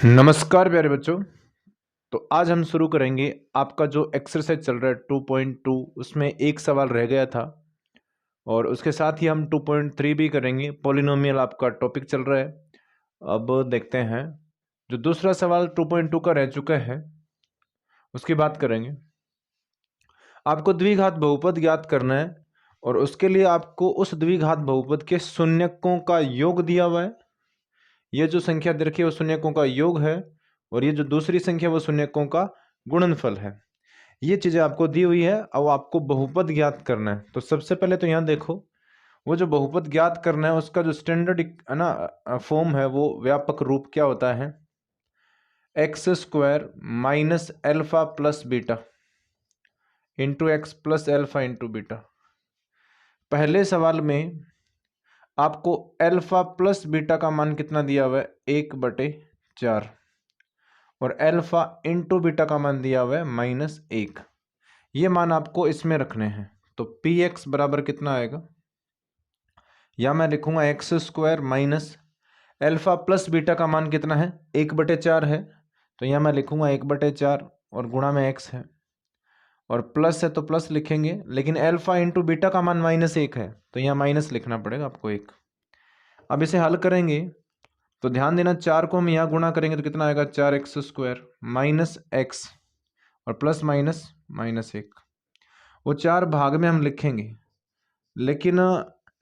नमस्कार प्यारे बच्चों। तो आज हम शुरू करेंगे आपका जो एक्सरसाइज चल रहा है 2.2, उसमें एक सवाल रह गया था और उसके साथ ही हम 2.3 भी करेंगे। पॉलिनोमियल आपका टॉपिक चल रहा है। अब देखते हैं, जो दूसरा सवाल 2.2 का रह चुका है उसकी बात करेंगे। आपको द्विघात बहुपद ज्ञात करना है और उसके लिए आपको उस द्विघात बहुपद के शून्यकों का योग दिया हुआ है। ये जो संख्या दे रखी है वो शून्यकों का योग है और ये जो दूसरी संख्या वो शून्यकों का गुणनफल है। ये चीजें आपको दी हुई है। अब आपको बहुपद ज्ञात करना है। तो सबसे पहले तो यहाँ देखो, वो जो बहुपद ज्ञात करना है उसका जो स्टैंडर्ड है ना फॉर्म है, वो व्यापक रूप क्या होता है? X square minus alpha plus beta into x plus alpha into beta. पहले सवाल में आपको एल्फा प्लस बीटा का मान कितना दिया हुआ है? 1/4 और एल्फा इंटू बीटा का मान दिया हुआ है -1। ये मान आपको इसमें रखने हैं। तो पी एक्स बराबर कितना आएगा? या मैं लिखूंगा x square minus alpha plus beta का मान कितना है? 1/4 है। तो यहाँ मैं लिखूंगा 1/4 और गुणा में एक्स है और प्लस है तो प्लस लिखेंगे, लेकिन एल्फा इंटू बीटा का मान -1 है तो यहाँ माइनस लिखना पड़ेगा आपको 1। अब इसे हल करेंगे तो ध्यान देना, 4 को हम यहाँ गुणा करेंगे तो कितना आएगा? 4x स्क्वायर माइनस एक्स और प्लस माइनस -1। वो 4 भाग में हम लिखेंगे, लेकिन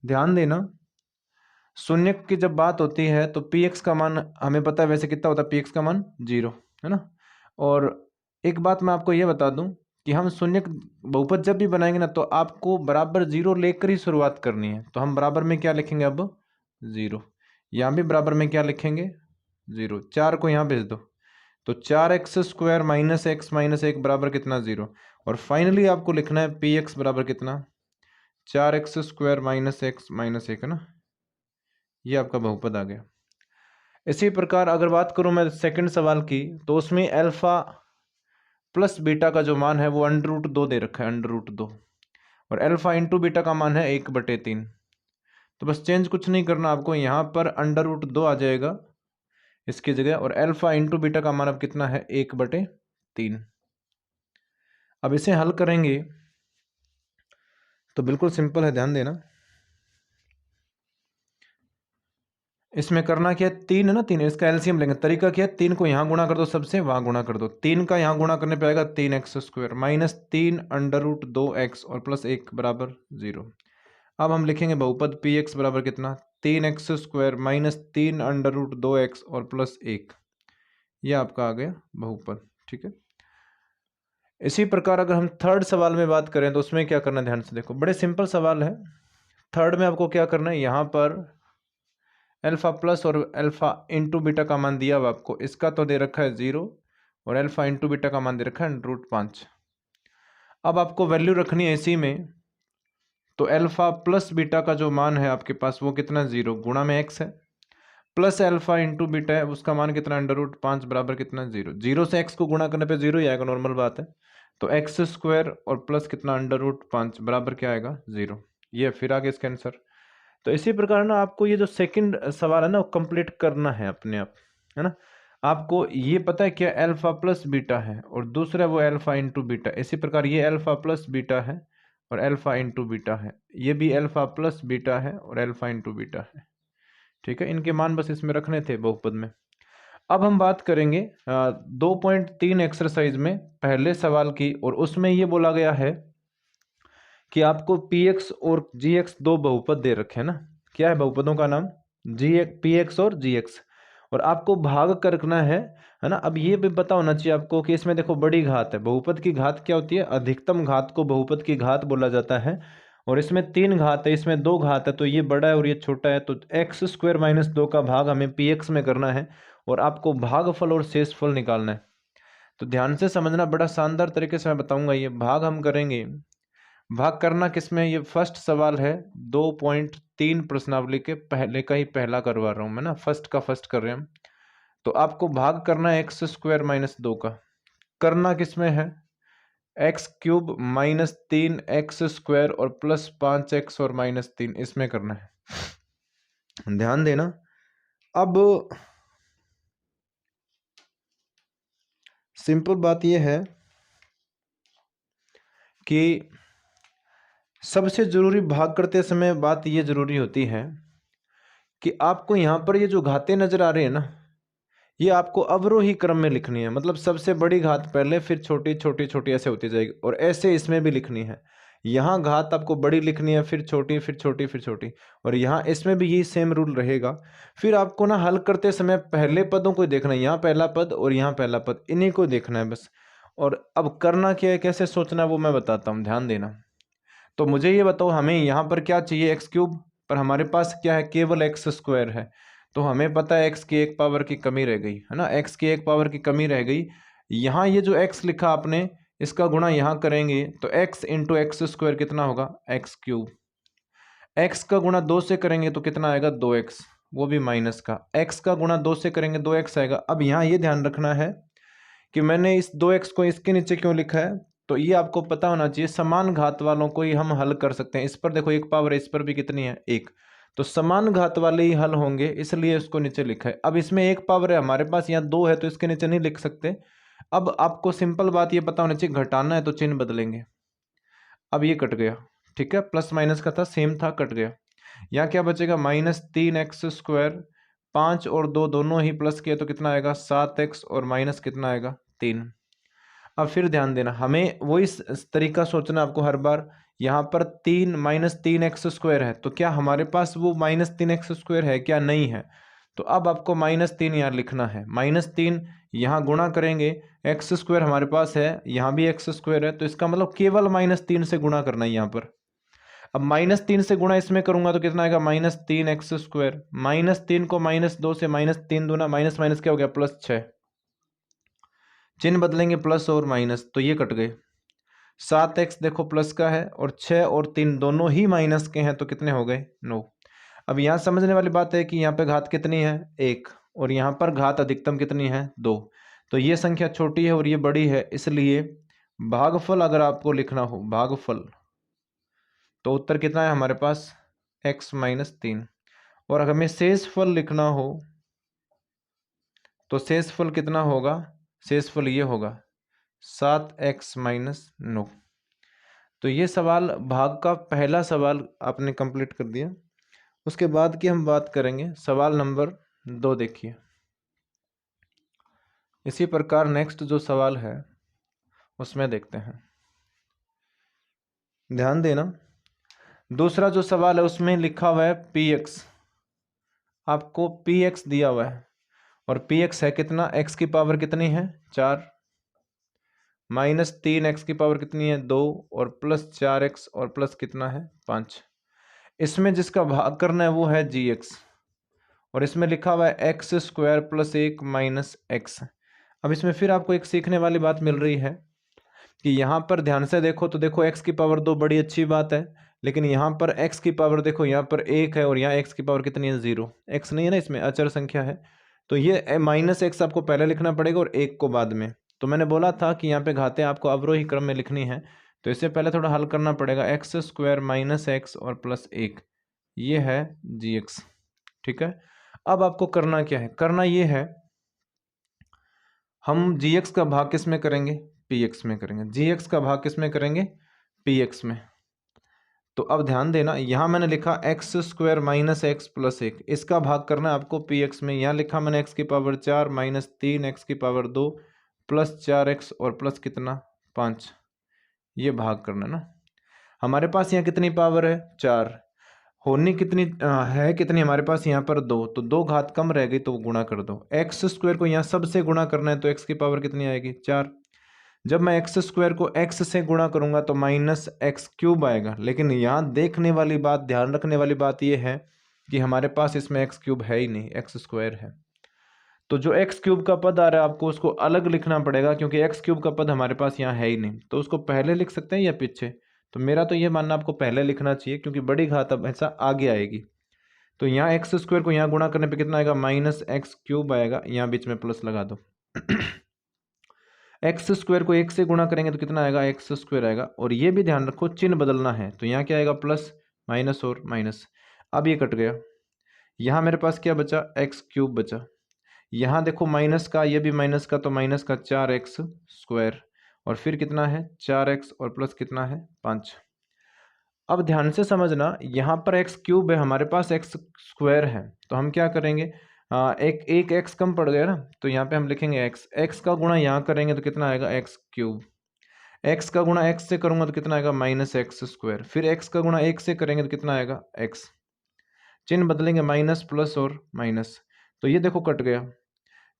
ध्यान देना, शून्य की जब बात होती है तो पी एक्स का मान हमें पता है वैसे कितना होता है? पी एक्स का मान 0 है ना। और एक बात मैं आपको ये बता दूं कि हम शून्य बहुपद जब भी बनाएंगे ना तो आपको बराबर 0 लेकर ही शुरुआत करनी है। तो हम बराबर में क्या लिखेंगे? अब 0। यहाँ भी बराबर में क्या लिखेंगे? 0। 4 को यहाँ भेज दो तो 4x square minus x minus 1 बराबर कितना? 0। और फाइनली आपको लिखना है पी एक्स बराबर कितना? 4x square minus x minus 1 है ना। ये आपका बहुपद आ गया। इसी प्रकार अगर बात करूं मैं सेकंड सवाल की, तो उसमें अल्फा प्लस बीटा का जो मान है वो √2 दे रखा है, √2, और अल्फा इंटू बीटा का मान है 1/3। तो बस चेंज कुछ नहीं करना आपको, यहाँ पर √2 आ जाएगा इसकी जगह, और अल्फा इंटू बीटा का मान अब कितना है? 1/3। अब इसे हल करेंगे तो बिल्कुल सिंपल है, ध्यान देना। इसमें करना क्या है? 3 है ना, 3, इसका एलसीएम लेंगे। तरीका क्या है? 3 को यहाँ गुणा कर दो, सबसे वहां गुणा कर दो। 3 का यहाँ गुणा करने पे आएगा 3x स्क्वायर माइनस 3 √2x और प्लस 1 बराबर 0। अब हम लिखेंगे बहुपद पी एक्स बराबर कितना? 3x स्क्वायर माइनस 3 √2x और प्लस 1। यह आपका आ गया बहुपद। ठीक है। इसी प्रकार अगर हम थर्ड सवाल में बात करें तो उसमें क्या करना है? ध्यान से देखो, बड़े सिंपल सवाल है। थर्ड में आपको क्या करना है? यहाँ पर अल्फा प्लस और अल्फा इंटू बीटा का मान दिया हुआ आपको, इसका तो दे रखा है 0 और अल्फा इंटू बीटा का मान दे रखा है √5। अब आपको वैल्यू रखनी है इसी में, तो अल्फा प्लस बीटा का जो मान है आपके पास वो कितना? 0 गुणा में एक्स है, प्लस अल्फा इंटू बीटा है उसका मान कितना? √5 बराबर कितना? 0। 0 से एक्स को गुणा करने पे 0 ही आएगा, नॉर्मल बात है। तो एक्स स्क्वायर और प्लस कितना? √5 बराबर क्या आएगा? 0। ये फिर आगे इसका आंसर। तो इसी प्रकार ना आपको ये जो सेकंड सवाल है ना वो कंप्लीट करना है अपने आप, है ना। आपको ये पता है क्या? अल्फा प्लस बीटा है और दूसरा वो अल्फा इंटू बीटा। इसी प्रकार ये अल्फा प्लस बीटा है और अल्फा इंटू बीटा है, ये भी अल्फा प्लस बीटा है और अल्फा इंटू बीटा है। ठीक है, इनके मान बस इसमें रखने थे बहुपद में। अब हम बात करेंगे 2.3 एक्सरसाइज में पहले सवाल की, और उसमें ये बोला गया है कि आपको पी एक्स और जी एक्स दो बहुपद दे रखे हैं ना। क्या है बहुपदों का नाम? पी एक्स और जी एक्स, और आपको भाग करना है ना। अब ये भी पता होना चाहिए आपको कि इसमें देखो बड़ी घात है। बहुपद की घात क्या होती है? अधिकतम घात को बहुपद की घात बोला जाता है। और इसमें 3 घात है, इसमें 2 घात है, तो ये बड़ा है और ये छोटा है। तो एक्स स्क्वायर माइनस 2 का भाग हमें पी एक्स में करना है और आपको भागफल और शेषफल निकालना है। तो ध्यान से समझना, बड़ा शानदार तरीके से मैं बताऊंगा। ये भाग हम करेंगे, भाग करना किसमें? ये फर्स्ट सवाल है 2.3 प्रश्नावली के पहले का ही पहला करवा रहा हूं मैं ना, फर्स्ट का फर्स्ट कर रहे हैं हम। तो आपको भाग करना है एक्स स्क्वायर माइनस 2 का। करना किसमें है? X cube minus 3x square और प्लस 5x और -3, इसमें करना है। ध्यान देना। अब सिंपल बात यह है कि सबसे ज़रूरी भाग करते समय बात ये ज़रूरी होती है कि आपको यहाँ पर ये जो घातें नज़र आ रही है ना, ये आपको अवरोही क्रम में लिखनी है। मतलब सबसे बड़ी घात पहले, फिर छोटी छोटी छोटी ऐसे होती जाएगी, और ऐसे इसमें भी लिखनी है। यहाँ घात आपको बड़ी लिखनी है, फिर छोटी, फिर छोटी, फिर छोटी, और यहाँ इसमें भी यही सेम रूल रहेगा। फिर आपको ना हल करते समय पहले पदों को देखना है, यहाँ पहला पद और यहाँ पहला पद, इन्हीं को देखना है बस। और अब करना क्या है, कैसे सोचना है, वो मैं बताता हूँ, ध्यान देना। तो मुझे ये बताओ, हमें यहाँ पर क्या चाहिए, एक्स क्यूब, पर हमारे पास क्या है, केवल एक्स स्क्वायर है। तो हमें पता है एक्स की एक पावर की कमी रह गई है ना, एक्स की एक पावर की कमी रह गई। यहाँ ये जो एक्स लिखा आपने, इसका गुणा यहाँ करेंगे तो एक्स इंटू एक्स स्क्वायर कितना होगा, एक्स क्यूब। एक्स का गुणा 2 से करेंगे तो कितना आएगा, 2x, वो भी माइनस का। एक्स का गुणा 2 से करेंगे 2x आएगा। अब यहाँ ये ध्यान रखना है कि मैंने इस 2x को इसके नीचे क्यों लिखा है, तो ये आपको पता होना चाहिए, समान घात वालों को ही हम हल कर सकते हैं। इस पर देखो एक पावर है, इस पर भी कितनी है, 1, तो समान घात वाले ही हल होंगे, इसलिए इसको नीचे लिखा है। अब इसमें एक पावर है, हमारे पास यहाँ 2 है, तो इसके नीचे नहीं लिख सकते। अब आपको सिंपल बात ये पता होना चाहिए, घटाना है तो चिन्ह बदलेंगे। अब ये कट गया, ठीक है, प्लस माइनस का था, सेम था, कट गया। यहाँ क्या बचेगा, -3x स्क्वायर, 5 और 2 दोनों ही प्लस किया तो कितना आएगा, 7x, और माइनस कितना आएगा, 3। अब फिर ध्यान देना, हमें वही तरीका सोचना आपको हर बार। यहाँ पर 3 -3x स्क्वायर है, तो क्या हमारे पास वो -3x स्क्वायर है क्या, नहीं है। तो अब आपको -3 यहाँ लिखना है, -3 यहाँ गुणा करेंगे, एक्स स्क्वायर हमारे पास है, यहाँ भी एक्स स्क्वायर है, तो इसका मतलब केवल -3 से गुणा करना है यहाँ पर। अब -3 से गुणा इसमें करूंगा तो कितना आएगा, -3x स्क्वायर, -3 को -2 से, -3 दूना माइनस माइनस क्या हो गया, +6, चिन्ह बदलेंगे प्लस और माइनस, तो ये कट गए। 7x देखो प्लस का है, और 6 और 3 दोनों ही माइनस के हैं, तो कितने हो गए, 9। अब यहाँ समझने वाली बात है कि यहाँ पे घात कितनी है, 1, और यहाँ पर घात अधिकतम कितनी है, 2। तो ये संख्या छोटी है और ये बड़ी है, इसलिए भागफल अगर आपको लिखना हो, भागफल, तो उत्तर कितना है हमारे पास, x - 3। और अगर हमें शेषफल लिखना हो तो शेषफल कितना होगा, शेषफल ये होगा 7x - 9। तो ये सवाल, भाग का पहला सवाल आपने कंप्लीट कर दिया। उसके बाद की हम बात करेंगे सवाल नंबर 2। देखिए, इसी प्रकार नेक्स्ट जो सवाल है उसमें देखते हैं, ध्यान देना। दूसरा जो सवाल है उसमें लिखा हुआ है px, आपको px दिया हुआ है, और px है कितना, x की पावर कितनी है, 4, -3x की पावर कितनी है, 2, और +4x, और प्लस कितना है, 5। इसमें जिसका भाग करना है वो है gx, और इसमें लिखा हुआ है x स्क्वायर +1 - x। अब इसमें फिर आपको एक सीखने वाली बात मिल रही है कि यहाँ पर ध्यान से देखो तो देखो x की पावर 2 बड़ी अच्छी बात है, लेकिन यहाँ पर x की पावर देखो, यहाँ पर 1 है और यहाँ x की पावर कितनी है, 0। x नहीं है ना, इसमें अचर संख्या है, तो ये -x आपको पहले लिखना पड़ेगा और 1 को बाद में। तो मैंने बोला था कि यहाँ पे घातें आपको अवरोही क्रम में लिखनी है, तो इससे पहले थोड़ा हल करना पड़ेगा। x स्क्वायर -x और +1, ये है gx, ठीक है। अब आपको करना क्या है, करना ये है, हम gx का भाग किस में करेंगे, px में करेंगे। gx का भाग किस में करेंगे, px में। तो अब ध्यान देना, यहाँ मैंने लिखा x स्क्वायर -x +1, इसका भाग करना है आपको px में। यहाँ लिखा मैंने x की पावर 4 -3x की पावर 2 +4x और प्लस कितना, 5, ये भाग करना ना। हमारे पास यहाँ कितनी पावर है, 4, होनी कितनी है, कितनी हमारे पास यहाँ पर 2, तो 2 घात कम रह गई तो गुणा कर दो। एक्स स्क्वायर को यहाँ सबसे गुणा करना है, तो x की पावर कितनी आएगी, 4। जब मैं एक्स स्क्वायर को x से गुणा करूंगा तो -x³ आएगा, लेकिन यहाँ देखने वाली बात, ध्यान रखने वाली बात यह है कि हमारे पास इसमें x³ है ही नहीं, x स्क्वायर है। तो जो x³ का पद आ रहा है आपको उसको अलग लिखना पड़ेगा, क्योंकि x³ का पद हमारे पास यहाँ है ही नहीं। तो उसको पहले लिख सकते हैं या पीछे, तो मेरा तो ये मानना आपको पहले लिखना चाहिए, क्योंकि बड़ी घात अब ऐसा आगे आएगी। तो यहाँ एक्स स्क्वायर को यहाँ गुणा करने पे कितना आएगा, -x³ आएगा, यहाँ बीच में प्लस लगा दो। एक्स स्क्वायर को 1 से गुणा करेंगे तो कितना आएगा, एक्स स्क्वायर आएगा। और ये भी ध्यान रखो, चिन्ह बदलना है, तो यहाँ क्या आएगा, प्लस माइनस और माइनस। अब ये कट गया, यहाँ मेरे पास क्या बचा, x³ बचा। यहाँ देखो माइनस का, ये भी माइनस का, तो माइनस का 4x², और फिर कितना है 4x और प्लस कितना है 5। अब ध्यान से समझना, यहाँ पर x³ है, हमारे पास x² है, तो हम क्या करेंगे, एक x कम पड़ गया ना, तो यहाँ पे हम लिखेंगे x का गुणा यहाँ करेंगे तो कितना आएगा x³, x का गुणा x से करूंगा तो कितना आएगा -x², फिर x का गुणा 1 से करेंगे तो कितना आएगा x, चिन्ह बदलेंगे माइनस प्लस और माइनस, तो ये देखो कट गया,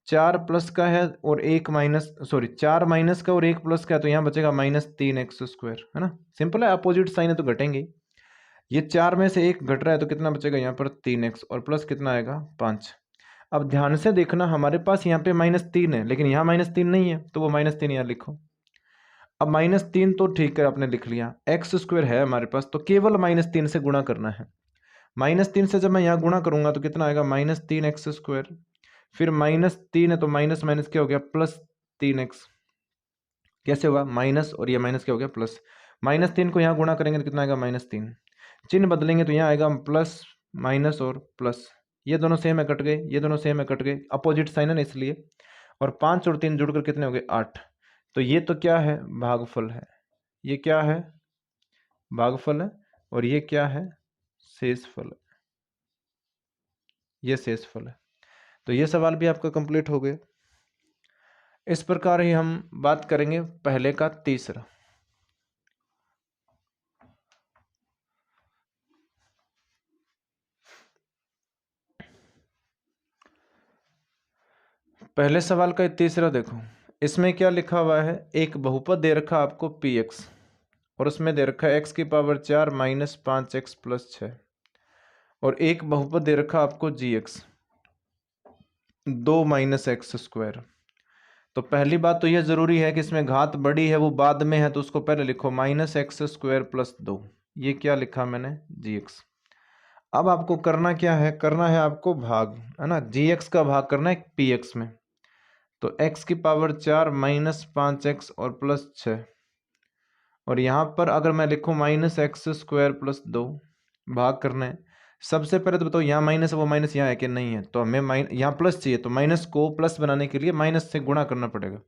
4 प्लस का है और 1 माइनस, सॉरी 4 माइनस का और 1 प्लस का है, तो यहाँ बचेगा -3x², है ना, सिंपल है, अपोजिट साइन है तो घटेंगे। ये 4 में से 1 घट रहा है तो कितना बचेगा यहाँ पर 3x और प्लस कितना आएगा 5। अब ध्यान से देखना, हमारे पास यहाँ पे -3 है, लेकिन यहाँ -3 नहीं है, तो वो -3 यहाँ लिखो। अब -3 तो ठीक है आपने लिख लिया, x² है हमारे पास, तो केवल -3 से गुणा करना है। -3 से जब मैं यहाँ गुणा करूंगा तो कितना आएगा -3x², फिर -3 है तो माइनस माइनस क्या हो गया +3x, कैसे हुआ माइनस, और ये माइनस क्या हो गया प्लस, -3 को यहाँ गुणा करेंगे तो कितना आएगा -3, चिन्ह बदलेंगे तो यहाँ आएगा प्लस माइनस और प्लस, ये दोनों सेम है कट गए, ये दोनों सेम है कट गए, अपोजिट साइन है ना इसलिए, और 5 और 3 जुड़कर कितने हो गए 8। तो ये तो क्या है भागफल है, ये क्या है भागफल है, और ये क्या है शेषफल है, ये शेषफल है। तो ये सवाल भी आपका कंप्लीट हो गया। इस प्रकार ही हम बात करेंगे पहले का तीसरा। पहले सवाल का तीसरा देखो, इसमें क्या लिखा हुआ है, एक बहुपद दे रखा आपको px, और उसमें दे रखा है x⁴ माइनस 5x प्लस 6, और एक बहुपद दे रखा आपको gx 2 -x²। तो पहली बात तो यह जरूरी है कि इसमें घात बड़ी है वो बाद में है, तो उसको पहले लिखो -x² प्लस 2, ये क्या लिखा मैंने gx। अब आपको करना क्या है, करना है आपको भाग, है ना, gx का भाग करना है px में, तो x⁴ माइनस 5x और प्लस 6, और यहाँ पर अगर मैं लिखूँ -x² प्लस 2 भाग करना है। सबसे पहले तो बताओ यहाँ माइनस है, वो माइनस यहाँ है कि नहीं है, तो हमें यहाँ प्लस चाहिए, तो माइनस को प्लस बनाने के लिए माइनस से गुणा करना पड़ेगा।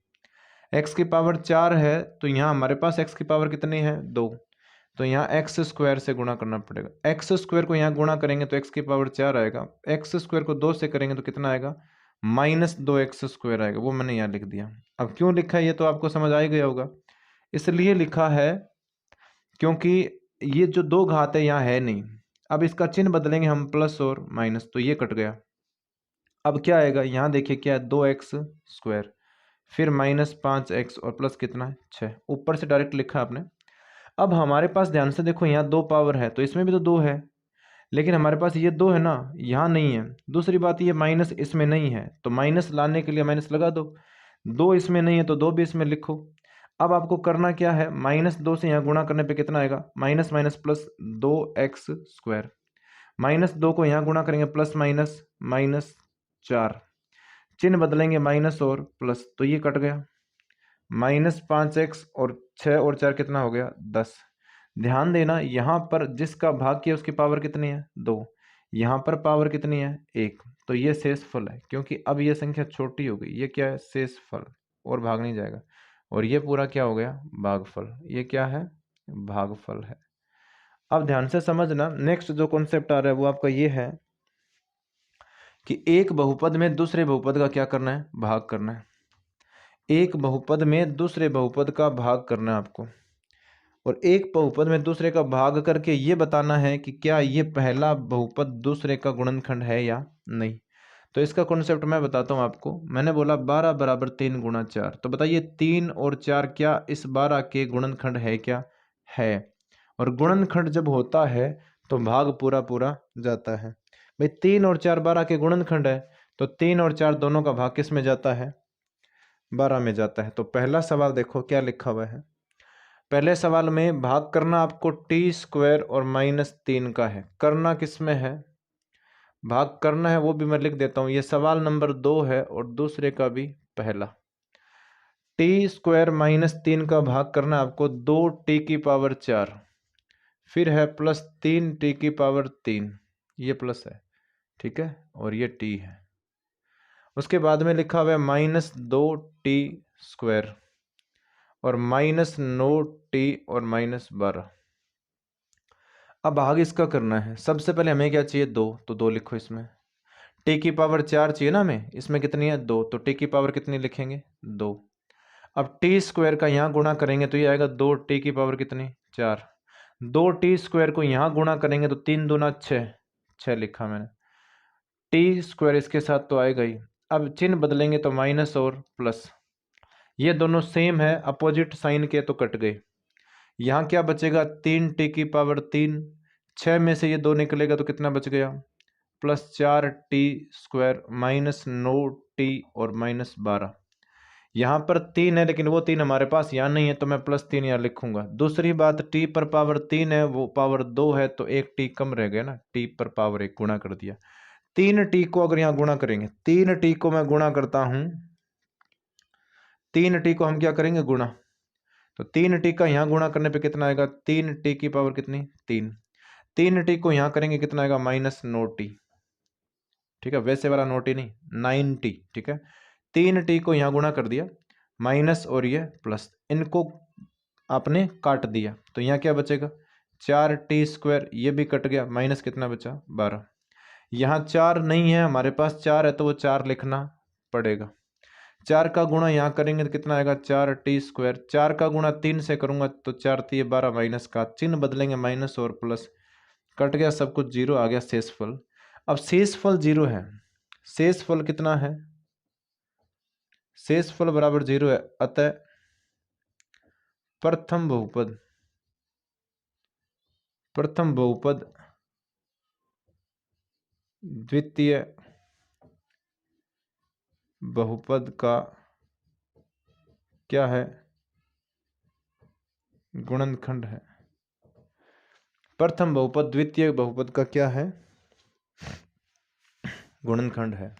x⁴ है तो यहाँ हमारे पास x⁴ कितनी है 2, तो यहाँ x² से गुणा करना पड़ेगा, x² को यहाँ गुणा करेंगे तो x⁴ आएगा, x² को 2 से करेंगे तो कितना आएगा -2x² आएगा, वो मैंने यहाँ लिख दिया। अब क्यों लिखा है ये तो आपको समझ आ ही गया होगा, इसलिए लिखा है क्योंकि ये जो 2 घात है यहाँ है नहीं। अब इसका चिन्ह बदलेंगे हम प्लस और माइनस, तो ये कट गया। अब क्या आएगा, यहाँ देखिए क्या है 2x², फिर -5x और प्लस कितना है 6, ऊपर से डायरेक्ट लिखा आपने। अब हमारे पास ध्यान से देखो यहाँ 2 पावर है, तो इसमें भी तो 2 है, लेकिन हमारे पास ये 2 है ना, यहाँ नहीं है। दूसरी बात ये माइनस इसमें नहीं है, तो माइनस लाने के लिए माइनस लगा दो, 2 इसमें नहीं है तो 2 भी इसमें लिखो। अब आपको करना क्या है, -2 से यहाँ गुणा करने पे कितना आएगा, माइनस माइनस प्लस 2x², -2 को यहाँ गुणा करेंगे प्लस माइनस -4, चिन्ह बदलेंगे माइनस और प्लस, तो ये कट गया, -5x और 6 और 4 कितना हो गया 10। ध्यान देना यहाँ पर जिसका भाग किया उसकी पावर कितनी है 2, यहाँ पर पावर कितनी है 1, तो ये शेषफल है, क्योंकि अब ये संख्या छोटी हो गई, ये क्या है शेषफल, और भाग नहीं जाएगा, और ये पूरा क्या हो गया भागफल, ये क्या है भागफल है। अब ध्यान से समझना, नेक्स्ट जो कॉन्सेप्ट आ रहा है वो आपका ये है कि एक बहुपद में दूसरे बहुपद का क्या करना है भाग करना है, एक बहुपद में दूसरे बहुपद का भाग करना है आपको, और एक बहुपद में दूसरे का भाग करके ये बताना है कि क्या ये पहला बहुपद दूसरे का गुणनखंड है या नहीं। तो इसका कॉन्सेप्ट मैं बताता हूँ आपको। मैंने बोला 12 बराबर 3 गुणा 4, तो बताइए 3 और 4 क्या इस 12 के गुणनखंड है क्या है, और गुणनखंड जब होता है तो भाग पूरा पूरा जाता है। भाई 3 और 4 12 के गुणनखंड है, तो 3 और 4 दोनों का भाग किस में जाता है 12 में जाता है। तो पहला सवाल देखो क्या लिखा हुआ है, पहले सवाल में भाग करना आपको t² और -3 का है, करना किस में है भाग करना है, वो भी मैं लिख देता हूँ, ये सवाल नंबर 2 है और दूसरे का भी पहला। t² -3 का भाग करना आपको 2t⁴, फिर है प्लस 3t⁴, ये प्लस है ठीक है, और ये t है, उसके बाद में लिखा हुआ है -2t² और -9t और -12। अब भाग इसका करना है। सबसे पहले हमें क्या चाहिए, 2, तो 2 लिखो इसमें। टी की पावर 4 चाहिए ना हमें, इसमें कितनी है 2, तो टी की पावर कितनी लिखेंगे 2। अब t² का यहाँ गुणा करेंगे तो ये आएगा 2t की पावर कितनी 4। 2t² को यहाँ गुणा करेंगे तो 3 दूना 6, 6 लिखा मैंने। t² इसके साथ तो आएगा ही। अब चिन्ह बदलेंगे तो माइनस और प्लस, ये दोनों सेम है, अपोजिट साइन के तो कट गए। यहाँ क्या बचेगा 3t की पावर 3, 6 में से ये 2 निकलेगा तो कितना बच गया +4t² -9t और -12। यहाँ पर 3 है लेकिन वो 3 हमारे पास यहाँ नहीं है तो मैं +3 यहाँ लिखूंगा। दूसरी बात t पर पावर 3 है, वो पावर 2 है तो एक t कम रह गया ना, t पर पावर 1 गुणा कर दिया। 3t को अगर यहाँ गुणा करेंगे, 3t को मैं गुणा करता हूँ, 3t को हम क्या करेंगे गुणा, तो 3t का यहाँ गुणा करने पे कितना आएगा 3t की पावर कितनी 3। 3t को यहाँ करेंगे कितना आएगा -9t, ठीक है, वैसे वाला 9t नहीं 9t, ठीक है। 3t को यहाँ गुणा कर दिया, माइनस और ये प्लस, इनको आपने काट दिया तो यहाँ क्या बचेगा 4t², ये भी कट गया, माइनस कितना बचा 12। यहाँ 4 नहीं है हमारे पास, 4 है तो वो 4 लिखना पड़ेगा। 4 का गुणा यहाँ करेंगे तो कितना आएगा 4t²। 4 का गुणा 3 से करूँगा तो 4 3 12, माइनस का चिन्ह बदलेंगे माइनस और प्लस, कट गया सब कुछ, 0 आ गया शेषफल। अब शेषफल 0 है, शेषफल कितना है, शेषफल बराबर 0 है, अतः प्रथम बहुपद द्वितीय बहुपद का क्या है गुणनखंड है। प्रथम बहुपद द्वितीय बहुपद का क्या है गुणनखंड है।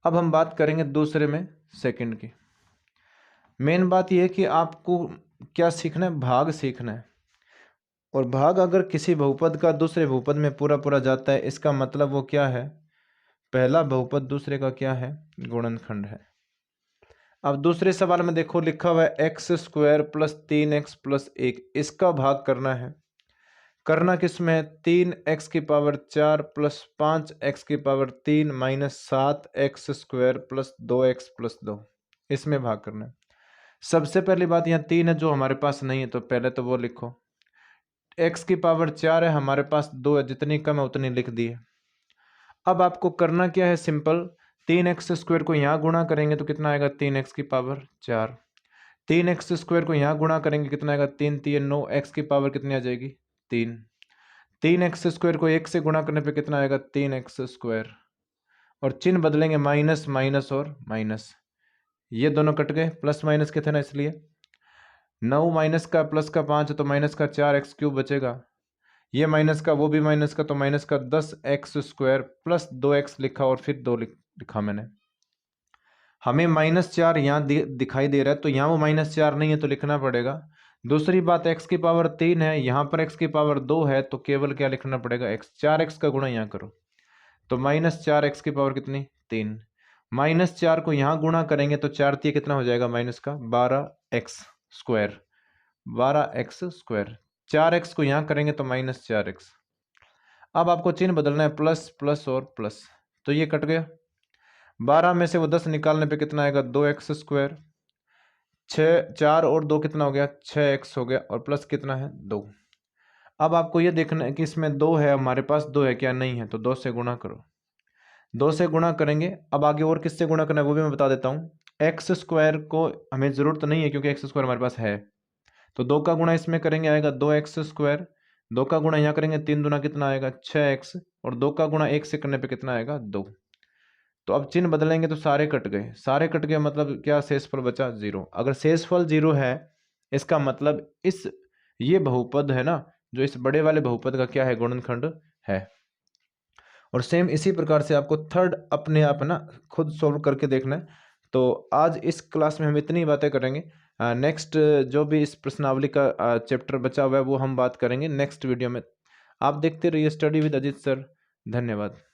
अब हम बात करेंगे दूसरे में सेकंड की। मेन बात यह है कि आपको क्या सीखना है, भाग सीखना है। और भाग अगर किसी बहुपद का दूसरे बहुपद में पूरा पूरा जाता है, इसका मतलब वो क्या है, पहला बहुपद दूसरे का क्या है गुणनखंड है। अब दूसरे सवाल में देखो लिखा हुआ है x² + 3x + 1, इसका भाग करना है। करना किसमें है 3x की पावर 4 + 5x की पावर 3 -7x² + 2x + 2, इसमें भाग करना है। सबसे पहली बात यहाँ 3 है जो हमारे पास नहीं है तो पहले तो वो लिखो। x की पावर 4 है, हमारे पास 2 है, जितनी कम है उतनी लिख दी है। अब आपको करना क्या है, सिंपल 3x² को यहाँ गुणा करेंगे तो कितना आएगा 3x की पावर 4। 3x² को यहाँ गुणा करेंगे कितना आएगा 3 3 9, x की पावर कितनी आ जाएगी 3। 3x² को 1 से गुणा करने पे कितना आएगा 3x², और चिन्ह बदलेंगे माइनस माइनस और माइनस, ये दोनों कट गए, प्लस माइनस के थे ना, इसलिए 9 माइनस का प्लस का 5 तो माइनस का 4x³ बचेगा, ये माइनस का वो भी माइनस का तो माइनस का 10x² + 2x लिखा और फिर 2 लिखा मैंने। हमें -4 यहाँ दिखाई दे रहा है तो यहाँ वो -4 नहीं है तो लिखना पड़ेगा। दूसरी बात x की पावर 3 है, यहाँ पर x की पावर 2 है तो केवल क्या लिखना पड़ेगा x, 4x का गुणा यहाँ करो तो -4x की पावर कितनी 3। -4 को यहाँ गुणा करेंगे तो 4 3 कितना हो जाएगा माइनस का 12x², 12x²। 4x को यहाँ करेंगे तो -4x। अब आपको चिन्ह बदलना है प्लस प्लस और प्लस, तो ये कट गया। 12 में से वो 10 निकालने पे कितना आएगा 2x², 4 और 2 कितना हो गया 6x हो गया, और प्लस कितना है 2। अब आपको ये देखना है कि इसमें 2 है, हमारे पास 2 है क्या, नहीं है, तो 2 से गुणा करो। 2 से गुणा करेंगे, अब आगे और किससे गुणा करना है वो भी मैं बता देता हूँ। x² को हमें ज़रूरत नहीं है क्योंकि x² हमारे पास है, तो 2 का गुणा इसमें करेंगे आएगा 2x², 2 का गुणा यहाँ करेंगे 3 दूना कितना आएगा 6x, और 2 का गुणा 1 से करने पे कितना आएगा 2। तो अब चिन्ह बदलेंगे तो सारे कट गए, सारे कट गए मतलब क्या शेषफल बचा 0। अगर शेषफल 0 है इसका मतलब ये बहुपद है ना, जो इस बड़े वाले बहुपद का क्या है गुणनखंड है। और सेम इसी प्रकार से आपको थर्ड अपने आप ना खुद सॉल्व करके देखना है। तो आज इस क्लास में हम इतनी बातें करेंगे, नेक्स्ट जो भी इस प्रश्नावली का चैप्टर बचा हुआ है वो हम बात करेंगे नेक्स्ट वीडियो में। आप देखते रहिए स्टडी विद अजीत सर। धन्यवाद।